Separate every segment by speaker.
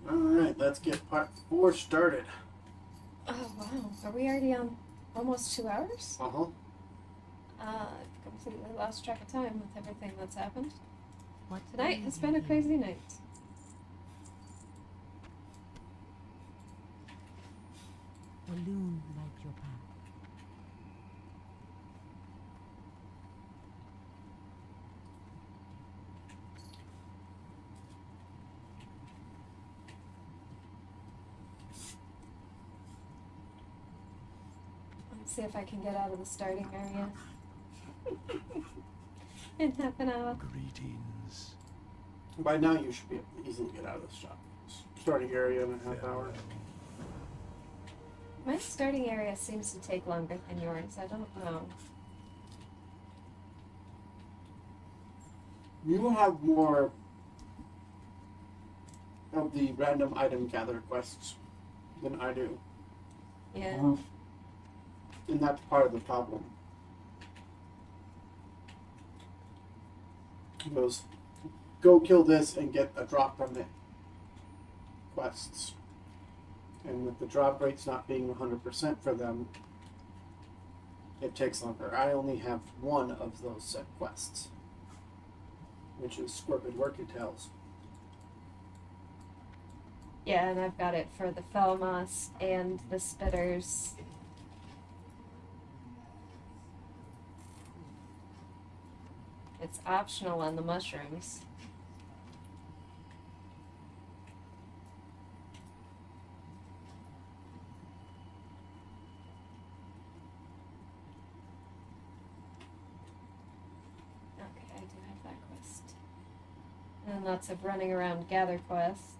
Speaker 1: Alright, let's get part 4 started.
Speaker 2: Oh, wow. Are we already on almost 2 hours?
Speaker 1: Uh-huh.
Speaker 2: I've completely lost track of time with everything that's happened. Tonight has been a crazy night.
Speaker 3: Balloon light your path.
Speaker 2: Let's see if I can get out of the starting area in half an hour.
Speaker 4: Greetings.
Speaker 1: By now you should be able to easily get out of this shop. Starting area in a half hour.
Speaker 2: My starting area seems to take longer than yours. I don't know.
Speaker 1: You will have more of the random item gather quests than I do.
Speaker 2: Yeah.
Speaker 1: And that's part of the problem. It goes, go kill this and get a drop from it. Quests. And with the drop rates not being 100% for them, it takes longer. I only have one of those set quests, which is Scorpid Working Tales.
Speaker 2: Yeah, and I've got it for the Felmos and the Spitters. It's optional on the mushrooms. Okay, I do have that quest. And lots of running around gather quests.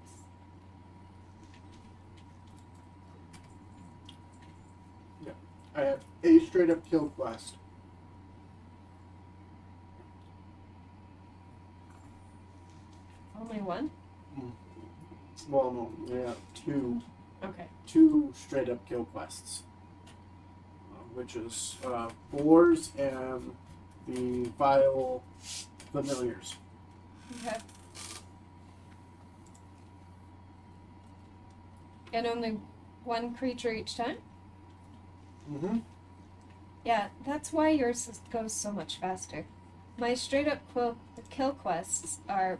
Speaker 1: Yeah. I have a straight up kill quest.
Speaker 2: Only one?
Speaker 1: Well, no, yeah, two.
Speaker 2: Okay.
Speaker 1: Two straight up kill quests, which is boars and the vile familiars.
Speaker 2: Okay. And only one creature each time?
Speaker 1: Mm-hmm.
Speaker 2: Yeah, that's why yours goes so much faster. My straight up kill quests are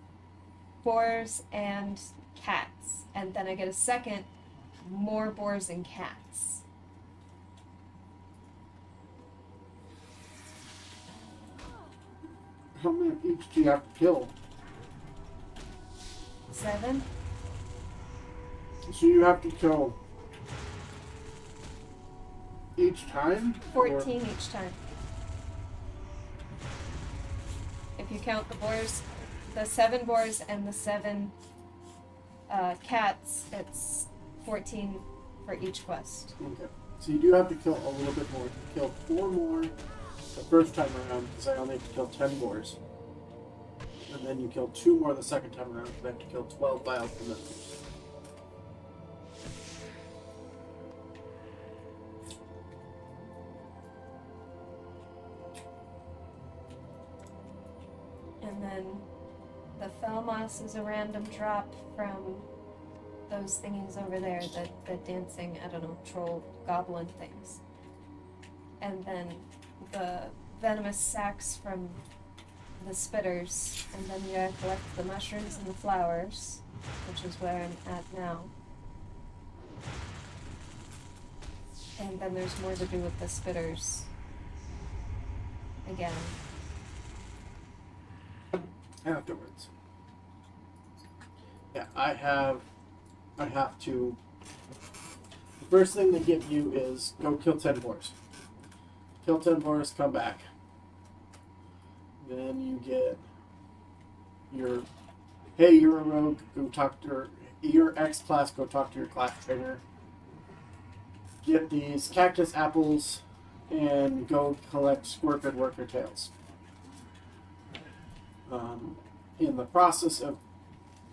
Speaker 2: boars and cats, and then I get a second, more boars and cats.
Speaker 1: How many each do you have to kill?
Speaker 2: 7?
Speaker 1: So you have to kill each time?
Speaker 2: 14 each time. If you count the boars, the 7 boars and the 7 cats, it's 14 for each quest.
Speaker 1: Okay. So you do have to kill a little bit more. You kill 4 more the first time around, because I only have to kill 10 boars. And then you kill 2 more the second time around, because I have to kill 12 vile familiars.
Speaker 2: And then the Felmos is a random drop from those thingies over there, the dancing, I don't know, troll goblin things. And then the venomous sacs from the Spitters, and then you gotta collect the mushrooms and the flowers, which is where I'm at now. And then there's more to do with the Spitters. Again.
Speaker 1: Afterwards. Yeah, I have to. The first thing they give you is go kill 10 boars. Kill 10 boars, come back. Then you get your, hey, you're a rogue, go talk to your X class, go talk to your class trainer. Get these cactus apples and go collect Scorpid Worker Tails. In the process of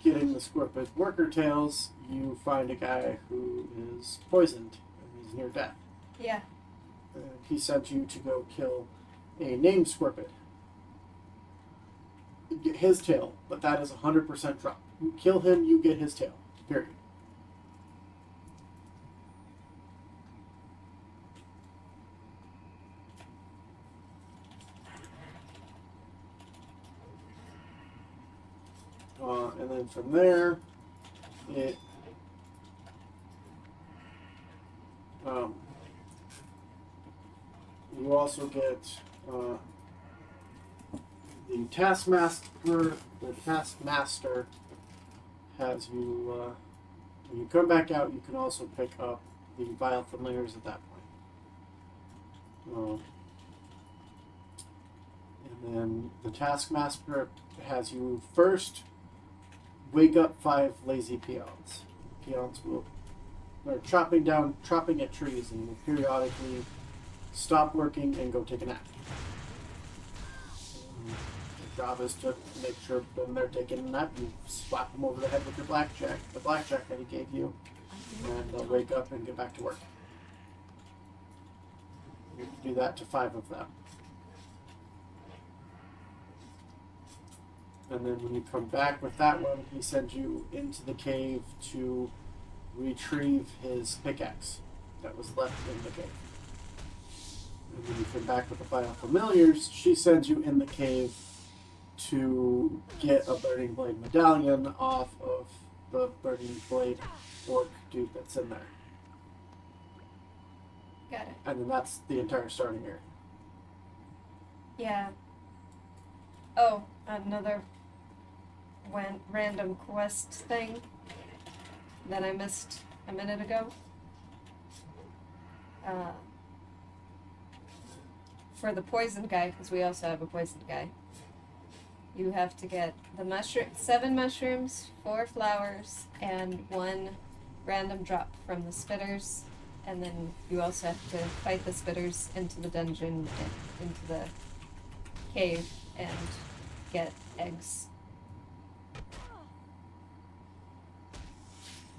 Speaker 1: getting the Scorpid Worker Tails, you find a guy who is poisoned and is near death.
Speaker 2: Yeah.
Speaker 1: He sent you to go kill a named Scorpid. Get his tail, but that is 100% drop. You kill him, you get his tail. Period. And then from there, it you also get the taskmaster. The taskmaster has you. When you come back out, you can also pick up the vial familiars at that point. And then the taskmaster has you first wake up 5 lazy peons. Peons will they're chopping at trees and will periodically stop working and go take a nap. Your job is to make sure when they're taking a nap, you slap them over the head with your blackjack, the blackjack that he gave you, and they'll wake up and get back to work. You can do that to 5 of them. And then when you come back with that one, he sends you into the cave to retrieve his pickaxe that was left in the cave. And when you come back with the Vial Familiars, she sends you in the cave to get a Burning Blade medallion off of the Burning Blade orc dude that's in there.
Speaker 2: Got it.
Speaker 1: And then that's the entire starting area.
Speaker 2: Yeah. Oh, another random quest thing that I missed a minute ago. For the poison guy, because we also have a poison guy, you have to get the 7 mushrooms, 4 flowers, and 1 random drop from the spitters. And then you also have to fight the spitters into the dungeon, and into the cave, and get eggs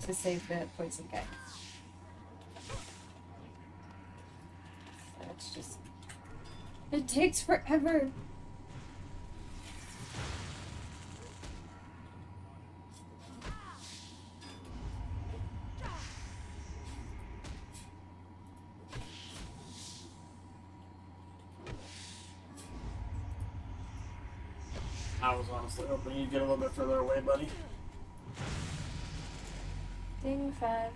Speaker 2: to save the poison guy. So it's just... It takes forever.
Speaker 1: I was honestly hoping you'd get a little bit further away, buddy.
Speaker 2: Ding 5.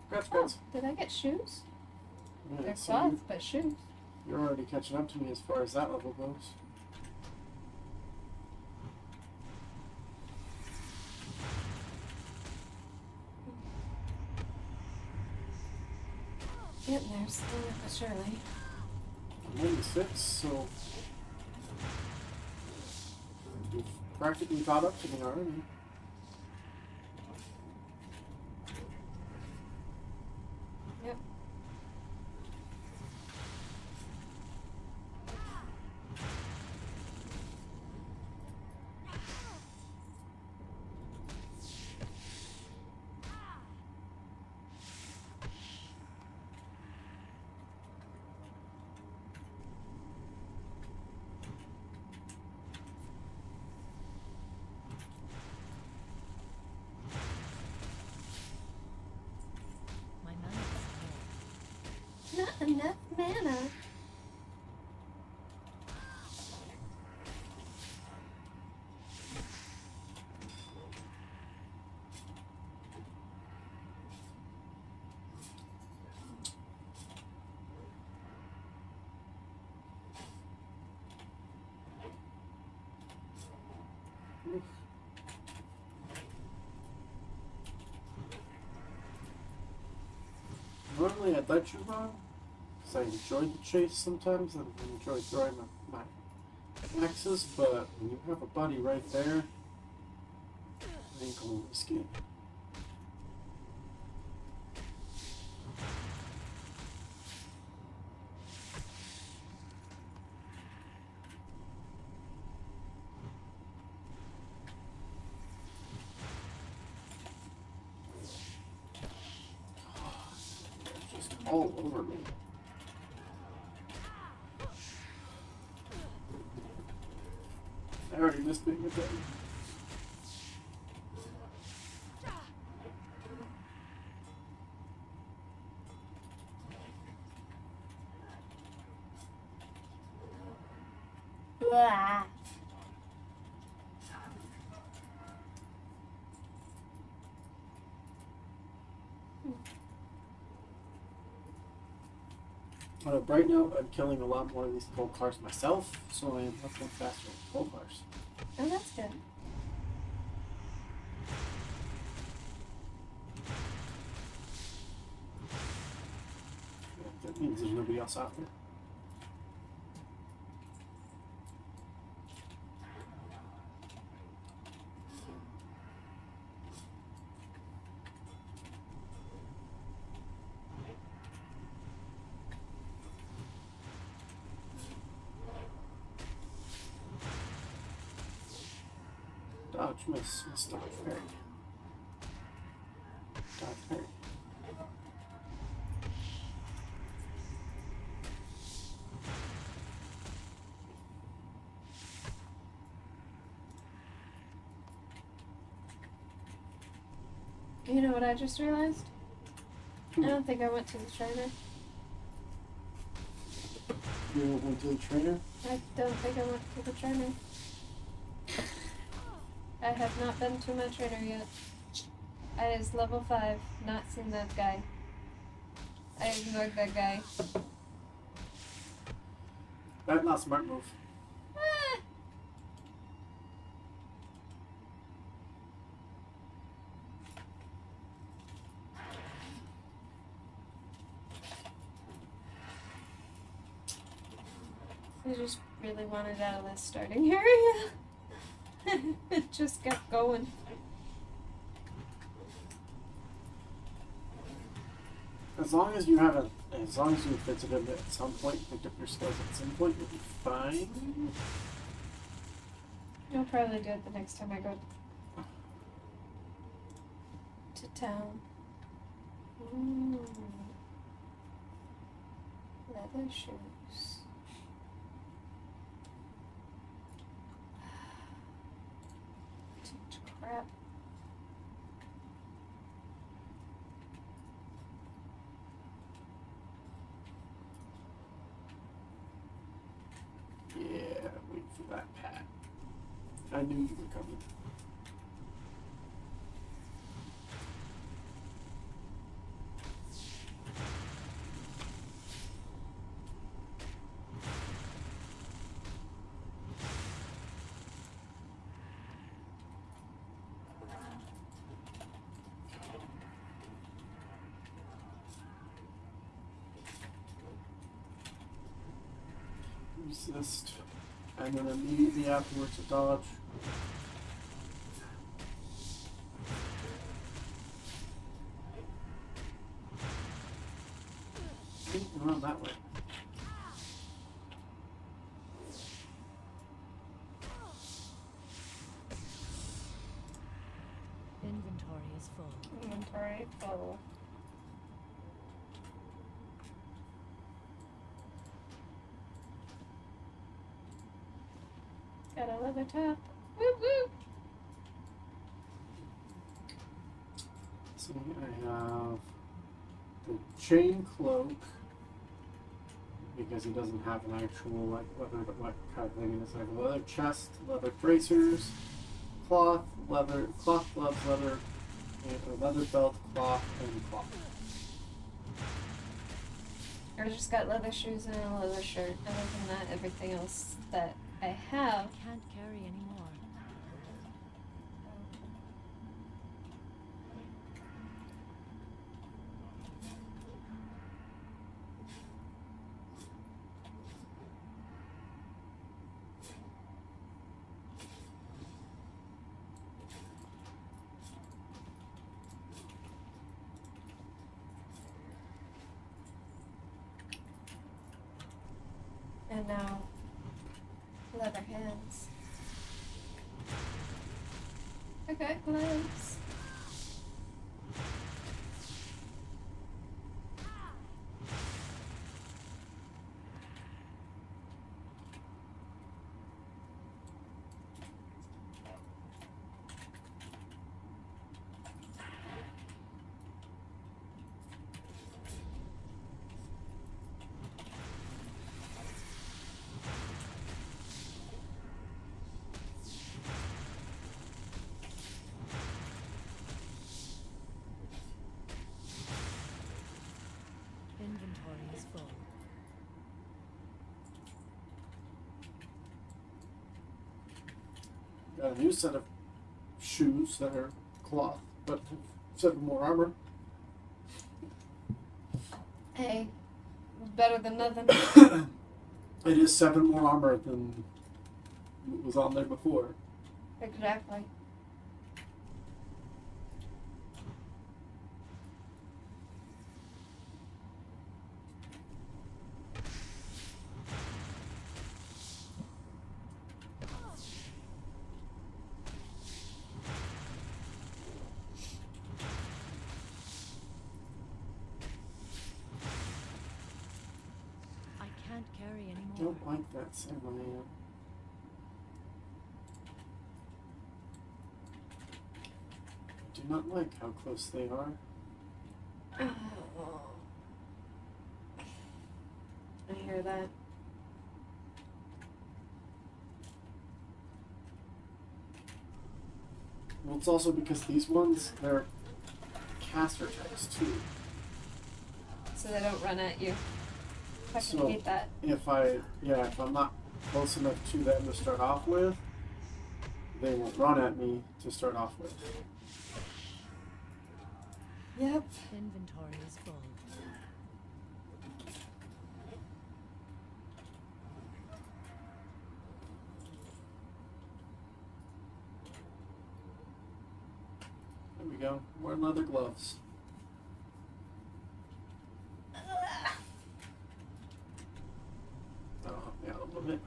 Speaker 1: Congrats,
Speaker 2: Oh,
Speaker 1: guys.
Speaker 2: did I get shoes?
Speaker 1: Yeah,
Speaker 2: They're
Speaker 1: so
Speaker 2: cloth, but shoes.
Speaker 1: you're already catching up to me as far as that level goes.
Speaker 2: Getting there slowly but surely.
Speaker 1: I'm 96, so you've practically caught up to me already.
Speaker 2: Yep.
Speaker 3: My mana is full.
Speaker 2: Not enough mana.
Speaker 1: Normally I'd let you run, because I enjoy the chase sometimes and I enjoy throwing my axes, but when you have a buddy right there, I ain't gonna risk it. Just all over me. I already missed being a thing.
Speaker 2: Blah.
Speaker 1: On a bright note, I'm killing a lot more of these coal cars myself, so I am much more faster with coal cars.
Speaker 2: Oh, that's good.
Speaker 1: That means there's nobody else out there. Dodge, miss dodge, ferry. Dodge, ferry.
Speaker 2: You know what I just realized? I don't think I went to the trainer.
Speaker 1: You went to the trainer?
Speaker 2: I don't think I went to the trainer. I have not been to my trainer yet. I is level 5, not seen that guy. I ignored that guy.
Speaker 1: That's not a smart move.
Speaker 2: Ah! I just really wanted out of this starting area. It just kept going.
Speaker 1: As long as you have as long as you visited it at some point, picked up your skills at some point, you'll be fine.
Speaker 2: I'll probably do it the next time I go to town. Ooh. Leather shoes. Too much crap.
Speaker 1: Yeah, wait for that pat. I knew you were coming. Resist. And then immediately afterwards a dodge. Run that way.
Speaker 3: Inventory is full.
Speaker 2: Inventory full. Got a leather top. Whoop whoop.
Speaker 1: So I have the chain cloak because he doesn't have an actual like leather what kind of thing it is. I have a leather chest, leather bracers, cloth, cloth gloves, leather, and a leather belt, cloth, and cloth.
Speaker 2: I just got leather shoes and a leather shirt. Other than that, everything else that I have.
Speaker 3: Can't carry anymore.
Speaker 2: And now, leather hands. I got gloves.
Speaker 1: a new set of shoes that are cloth, but have 7 more armor.
Speaker 2: Hey, better than nothing.
Speaker 1: It is 7 more armor than was on there before.
Speaker 2: Exactly.
Speaker 3: I can't carry anymore.
Speaker 1: Don't like that semi. Do not like how close they are.
Speaker 2: Oh. I hear that.
Speaker 1: Well, it's also because these ones, they're caster types too.
Speaker 2: So they don't run at you. I can
Speaker 1: So
Speaker 2: hate that.
Speaker 1: if I'm not close enough to them to start off with, they won't run at me to start off with.
Speaker 2: Yep.
Speaker 3: Inventory is full.
Speaker 1: There we go. Wearing leather gloves. That'll help me out a little bit.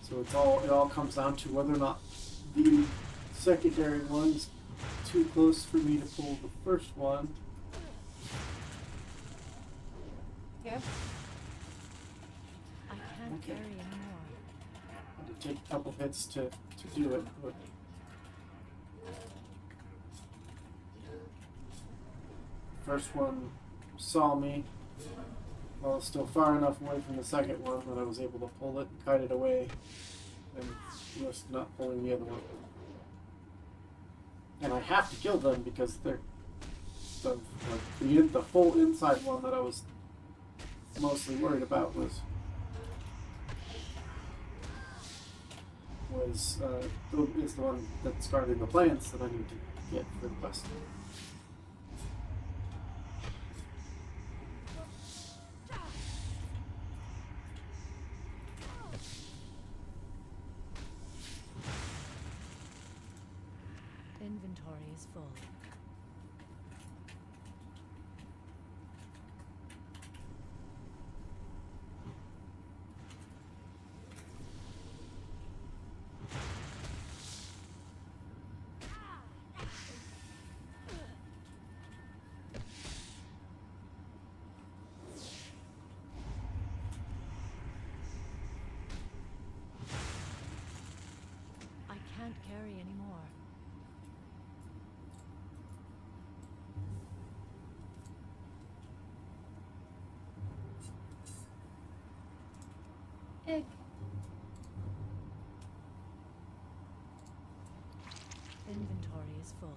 Speaker 1: So it all comes down to whether or not the secondary one's too close for me to pull the first one.
Speaker 2: Yep.
Speaker 3: I can't
Speaker 1: Okay.
Speaker 3: carry anymore.
Speaker 1: I had to take a couple hits to do it, but first one saw me. I was still far enough away from the second one that I was able to pull it and kite it away and risk not pulling the other one. And I have to kill them because they're the full inside one that I was mostly worried about is the one that's guarding the plants that I need to get for the quest.
Speaker 3: Inventory is full. I can't carry anymore.
Speaker 2: Egg.
Speaker 3: Inventory is full.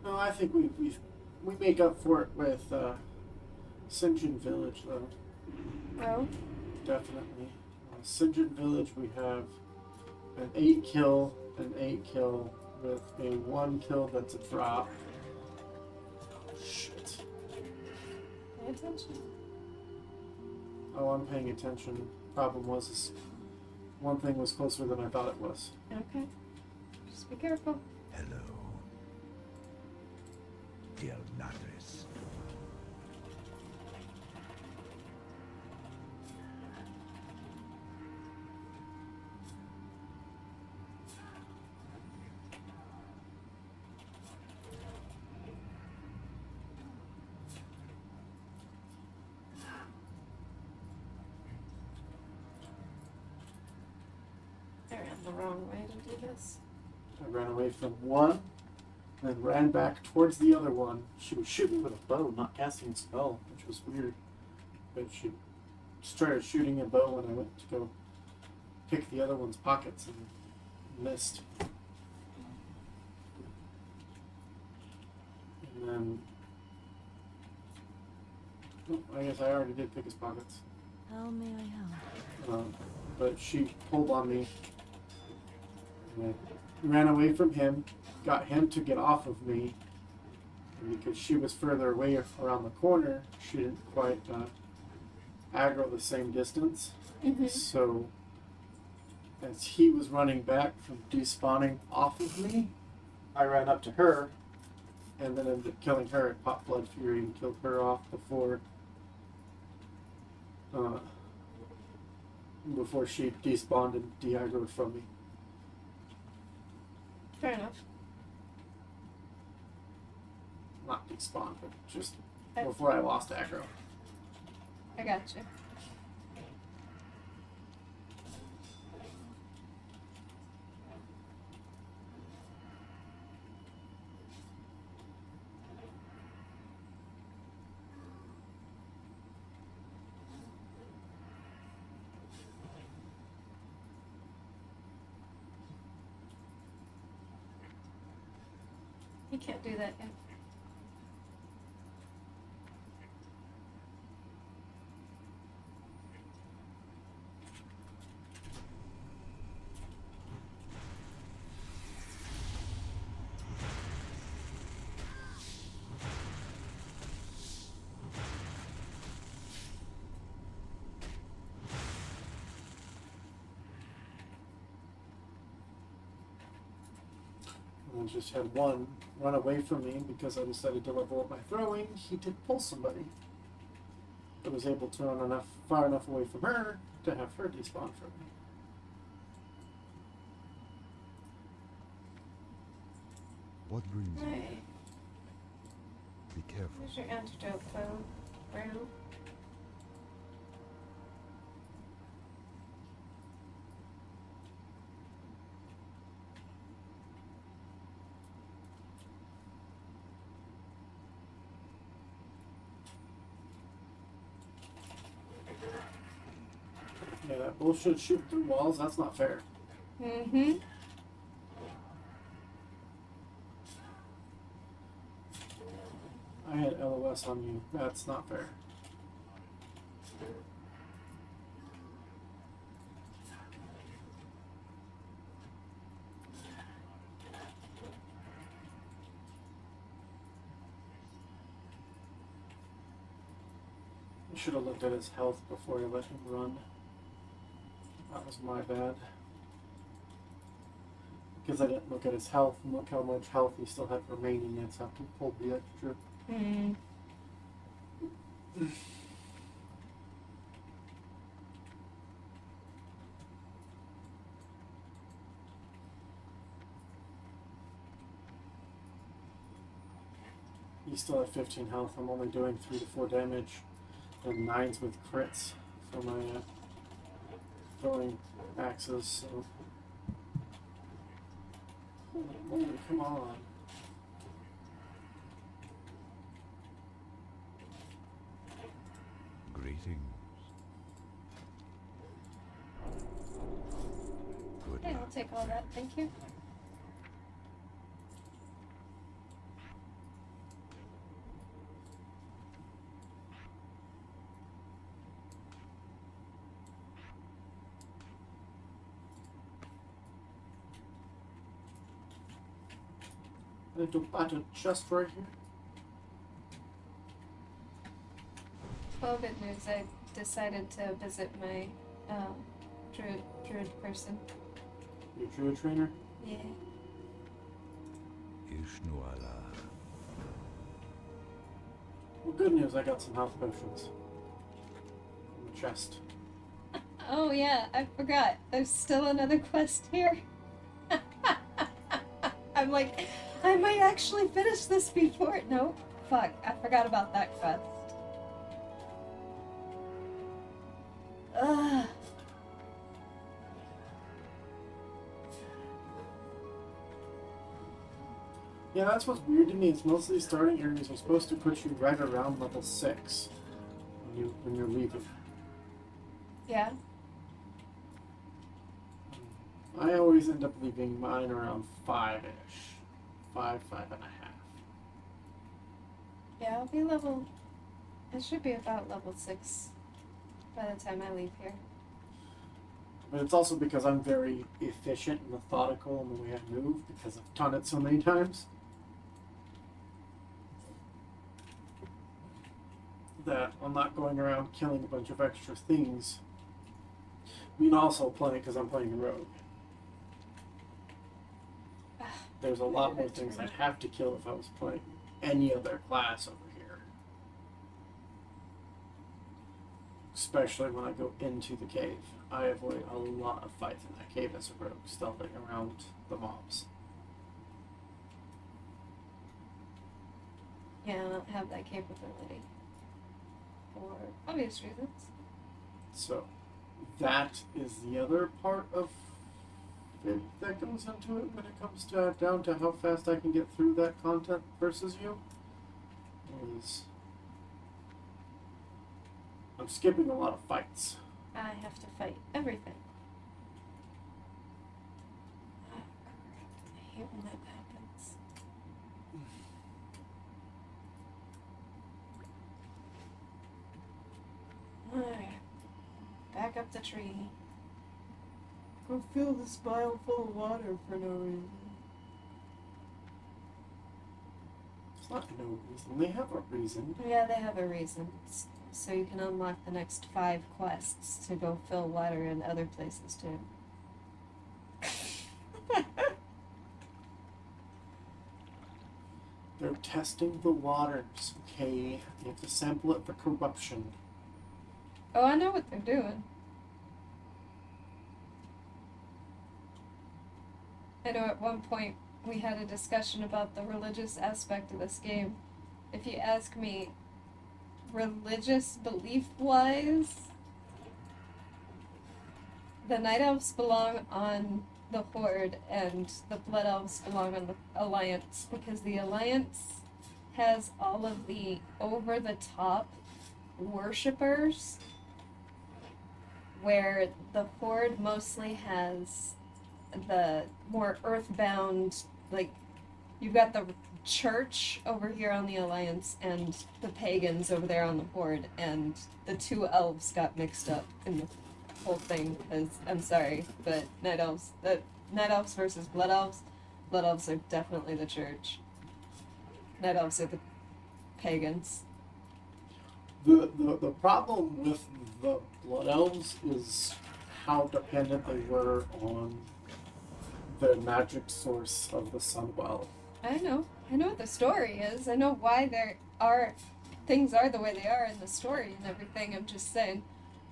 Speaker 1: No, I think we make up for it with Sinjin Village though.
Speaker 2: Oh.
Speaker 1: Definitely. Sinjin Village we have an 8 kill with a 1 kill that's a drop. Oh shit.
Speaker 2: Pay attention.
Speaker 1: Oh, I'm paying attention. Problem was is one thing was closer than I thought it was.
Speaker 2: Okay. Just be careful.
Speaker 4: Hello. Dear Natris.
Speaker 2: I ran the wrong way to do this.
Speaker 1: I ran away from one, then ran back towards the other one. She was shooting with a bow, not casting a spell, which was weird. But she started shooting a bow when I went to go pick the other one's pockets and missed. And then, oh, I guess I already did pick his pockets.
Speaker 3: How may I help?
Speaker 1: But she pulled on me. And I ran away from him, got him to get off of me. And because she was further away around the corner, she didn't quite aggro the same distance.
Speaker 2: Mm-hmm.
Speaker 1: So, as he was running back from despawning off of me, I ran up to her and then ended up killing her at Pop Blood Fury and killed her off before she despawned and de-aggroed from me.
Speaker 2: Fair enough.
Speaker 1: Not despawned, but just
Speaker 2: Okay.
Speaker 1: before I lost aggro.
Speaker 2: I got you. You can't do that yet.
Speaker 1: And just had one run away from me because I decided to level up my throwing. He did pull somebody. I was able to run far enough away from her to have her despawn from me.
Speaker 4: What brings you?
Speaker 2: Right.
Speaker 4: Be careful.
Speaker 2: Where's your antidote, Bo? Brown?
Speaker 1: Yeah, that bullshit shoot through walls, that's not fair.
Speaker 2: Mm-hmm.
Speaker 1: I had LOS on you. That's not fair. I should have looked at his health before I let him run. That was my bad. Because I didn't look at his health and look how much health he still had remaining. That's how he pulled the extra.
Speaker 2: Hmm.
Speaker 1: He still had 15 health. I'm only doing 3 to 4 damage. And 9s with crits for my throwing axes. So. Holy, come on.
Speaker 4: Greetings. Good
Speaker 2: Hey, I'll
Speaker 4: luck.
Speaker 2: take all that, thank you.
Speaker 1: I need to bat a chest right here.
Speaker 2: Well, good news. I decided to visit my druid person.
Speaker 1: Your druid trainer.
Speaker 2: Yeah.
Speaker 4: Ishnuala.
Speaker 1: Well, good news. I got some health potions. In the chest.
Speaker 2: Oh yeah, I forgot. There's still another quest here. I'm like, I might actually finish this before. No, fuck. I forgot about that quest. Ugh.
Speaker 1: Yeah, that's what's weird to me. It's most of these starting areas are supposed to put you right around level 6 when you're leaving.
Speaker 2: Yeah.
Speaker 1: I always end up leaving mine around 5-ish. 5.5.
Speaker 2: Yeah, I'll be level. I should be about level 6 by the time I leave here.
Speaker 1: But it's also because I'm very efficient and methodical in the way I move because I've done it so many times. That I'm not going around killing a bunch of extra things. I mean, also playing because I'm playing rogue. There's a lot more things I'd have to kill if I was playing any other class over here. Especially when I go into the cave. I avoid a lot of fights in that cave as a rogue, stealthing around the mobs.
Speaker 2: Yeah, I don't have that capability. For obvious reasons.
Speaker 1: So, that is the other part of it that comes into it when it comes to down to how fast I can get through that content versus you. Is I'm skipping a lot of fights.
Speaker 2: I have to fight everything. Oh, crap. I hate when that happens. Alright. Back up the tree. Go fill this vial full of water for no reason.
Speaker 1: It's not no reason. They have a reason.
Speaker 2: Yeah, they have a reason. So you can unlock the next 5 quests to go fill water in other places too.
Speaker 1: They're testing the waters, okay? You have to sample it for corruption.
Speaker 2: Oh, I know what they're doing. I know at one point we had a discussion about the religious aspect of this game. If you ask me, religious belief-wise, the Night Elves belong on the Horde and the Blood Elves belong on the Alliance because the Alliance has all of the over-the-top worshippers where the Horde mostly has the more earthbound, like, you've got the church over here on the Alliance and the pagans over there on the Horde, and the 2 elves got mixed up in the whole thing, because, I'm sorry, but Night Elves versus Blood Elves are definitely the church. Night Elves are the pagans.
Speaker 1: The problem with the Blood Elves is how dependent they were on the magic source of the Sunwell.
Speaker 2: I know what the story is. I know why things are the way they are in the story and everything. I'm just saying,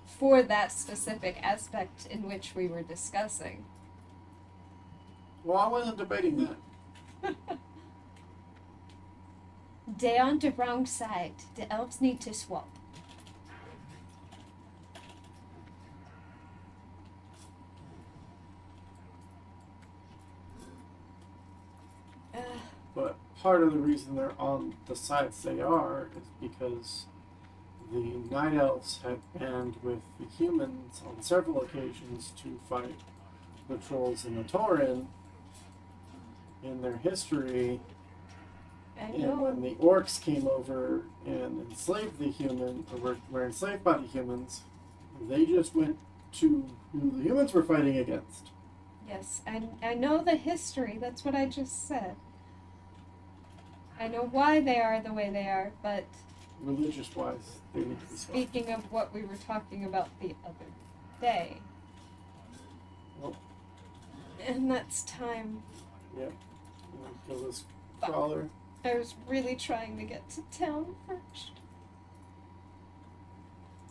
Speaker 2: for that specific aspect in which we were discussing.
Speaker 1: Well, I wasn't debating that.
Speaker 2: They on the wrong side. The elves need to swap.
Speaker 1: But part of the reason they're on the sides they are is because the Night Elves have band with the humans on several occasions to fight the trolls and the Tauren in their history.
Speaker 2: I
Speaker 1: And
Speaker 2: know.
Speaker 1: when the orcs came over and enslaved the human, or were enslaved by the humans, they just went to who the humans were fighting against.
Speaker 2: Yes, I know the history. That's what I just said. I know why they are the way they are, but
Speaker 1: Religious wise, they need to be swapped.
Speaker 2: speaking of what we were talking about the other day,
Speaker 1: Well,
Speaker 2: and that's time.
Speaker 1: yeah. I'm gonna kill this crawler.
Speaker 2: I was really trying to get to town first.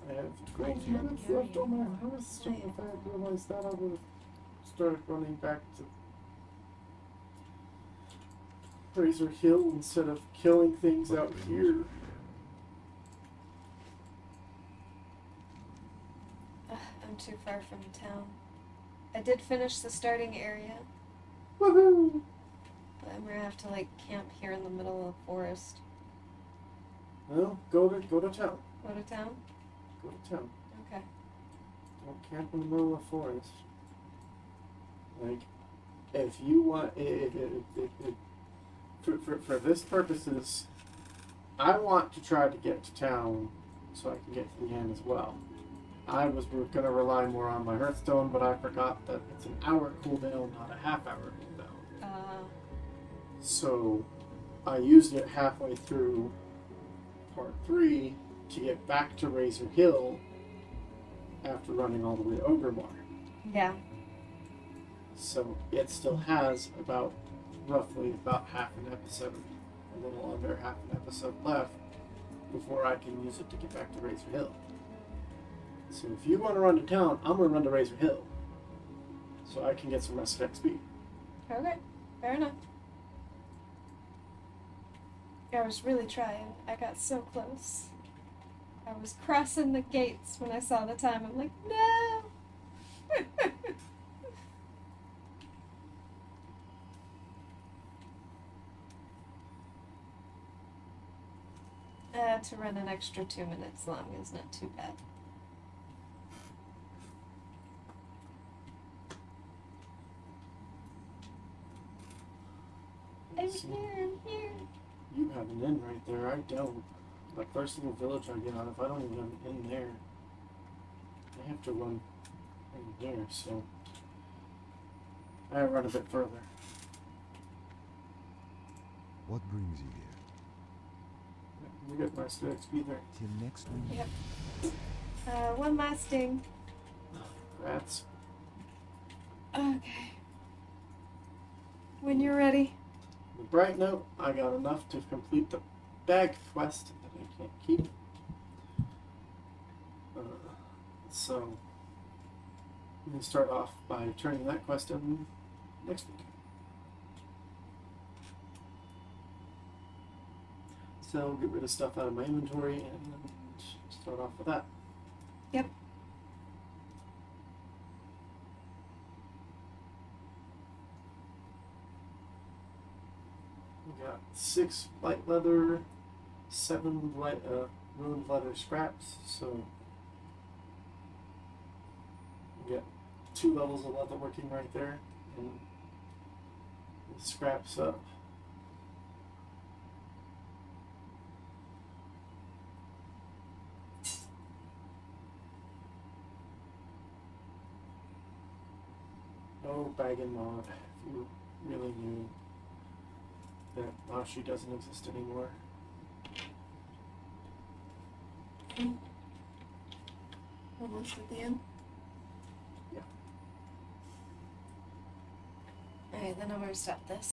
Speaker 1: I have 20 minutes left on my harvest. If I had realized that, I would have started running back to Razor Hill instead of killing things out here.
Speaker 2: I'm too far from town. I did finish the starting area,
Speaker 1: Woohoo!
Speaker 2: but I'm gonna have to camp here in the middle of the forest.
Speaker 1: Well, go to town.
Speaker 2: Go to town?
Speaker 1: Go to town.
Speaker 2: Okay.
Speaker 1: Don't camp in the middle of the forest. Like, if you want, for this purposes, I want to try to get to town so I can get to the end as well. I was going to rely more on my Hearthstone, but I forgot that it's an hour cooldown, not a half-hour cooldown. So I used it halfway through part 3 to get back to Razor Hill after running all the way to Ogremore.
Speaker 2: Yeah.
Speaker 1: So it still has roughly about half an episode, a little under half an episode left before I can use it to get back to Razor Hill. So if you want to run to town, I'm going to run to Razor Hill so I can get some rest XP.
Speaker 2: Okay. Fair enough. I was really trying. I got so close. I was crossing the gates when I saw the time. I'm like, no! To run an extra 2 minutes long is not too bad. I'm here.
Speaker 1: You have an inn right there. I don't. The first single village I get out of, I don't even have an inn there. I have to run in there, so I run a bit further.
Speaker 4: What brings you here?
Speaker 1: You get my XP there.
Speaker 4: Till next week?
Speaker 2: Yep. One last ding.
Speaker 1: Rats.
Speaker 2: Okay. When you're ready.
Speaker 1: The bright note, I got enough to complete the bag quest that I can't keep. So, I'm going to start off by turning that quest in next week. So, get rid of stuff out of my inventory and start off with that.
Speaker 2: Yep.
Speaker 1: We got 6 light leather, 7 ruined leather scraps, so we get 2 levels of leather working right there, and the scraps up. No bagging mod, if you really knew that Nashi doesn't exist anymore.
Speaker 2: Almost at the end.
Speaker 1: Yeah.
Speaker 2: Alright, then I'm gonna stop this.